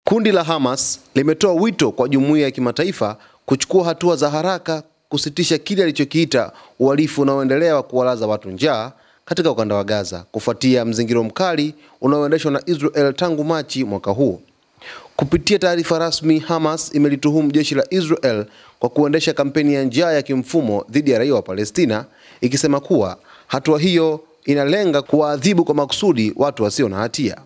Kundi la Hamas limetoa wito kwa jumuiya ya kimataifa kuchukua hatua za haraka kusitisha kile alichokiita uhalifu unaoendelea wa kuwalaza watu njaa katika ukanda wa Gaza kufuatia mzingiro mkali unaoendeshwa na Israel tangu Machi mwaka huu. Kupitia taarifa rasmi, Hamas imelituhumu jeshi la Israel kwa kuendesha kampeni ya njaa ya kimfumo dhidi ya raia wa Palestina, ikisema kuwa hatua hiyo inalenga kuwaadhibu kwa makusudi watu wasio na hatia.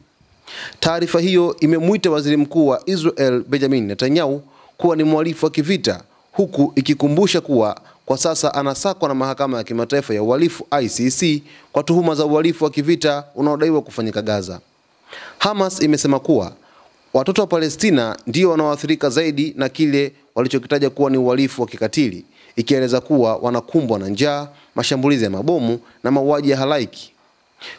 Taarifa hiyo imemuita waziri mkuu wa Israel Benjamin Netanyahu kuwa ni mhalifu wa kivita, huku ikikumbusha kuwa kwa sasa anasakwa na mahakama ya kimataifa ya uhalifu ICC kwa tuhuma za uhalifu wa kivita unaodaiwa kufanyika Gaza. Hamas imesema kuwa watoto wa Palestina ndio wanaoathirika zaidi na kile walichokitaja kuwa ni uhalifu wa kikatili, ikieleza kuwa wanakumbwa na njaa, mashambulizi ya mabomu na mauaji ya halaiki.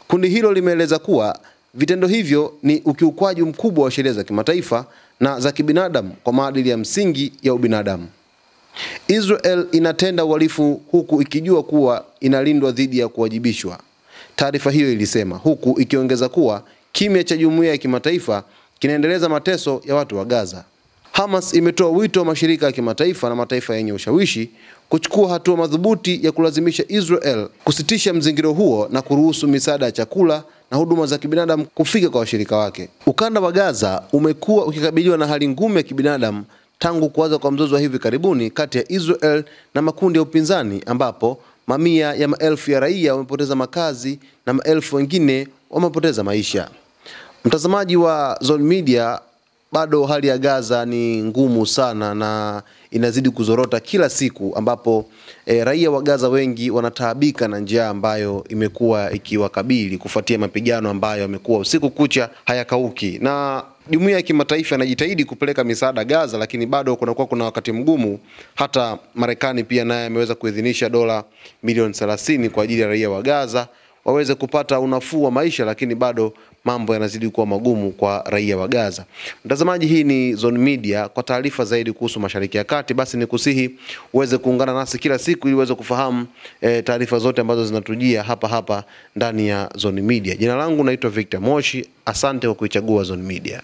Kundi hilo limeeleza kuwa vitendo hivyo ni ukiukwaji mkubwa wa sheria za kimataifa na za kibinadamu kwa maadili ya msingi ya ubinadamu. Israel inatenda uhalifu huku ikijua kuwa inalindwa dhidi ya kuwajibishwa, taarifa hiyo ilisema, huku ikiongeza kuwa kimya cha jumuiya ya kimataifa kinaendeleza mateso ya watu wa Gaza. Hamas imetoa wito wa mashirika ya kimataifa na mataifa yenye ushawishi kuchukua hatua madhubuti ya kulazimisha Israel kusitisha mzingiro huo na kuruhusu misaada ya chakula na huduma za kibinadamu kufika kwa washirika wake. Ukanda wa Gaza umekuwa ukikabiliwa na hali ngumu ya kibinadamu tangu kuanza kwa mzozo wa hivi karibuni kati ya Israel na makundi ya upinzani, ambapo mamia ya maelfu ya raia wamepoteza makazi na maelfu wengine wamepoteza maisha. Mtazamaji wa Zone Media, bado hali ya Gaza ni ngumu sana na inazidi kuzorota kila siku, ambapo raia wa Gaza wengi wanataabika na njaa ambayo imekuwa ikiwakabili kufuatia mapigano ambayo yamekuwa usiku kucha hayakauki. Na jumuiya ya kimataifa inajitahidi kupeleka misaada Gaza, lakini bado kuna wakati mgumu. Hata Marekani pia naye ameweza kuidhinisha dola milioni 30 kwa ajili ya raia wa Gaza waweze kupata unafuu wa maisha, lakini bado mambo yanazidi kuwa magumu kwa raia wa Gaza. Mtazamaji, hii ni Zone Media. Kwa taarifa zaidi kuhusu Mashariki ya Kati, basi nikusihi uweze kuungana nasi kila siku ili uweze kufahamu taarifa zote ambazo zinatujia hapa ndani ya Zone Media. Jina langu naitwa Victor Moshi. Asante kwa kuichagua Zone Media.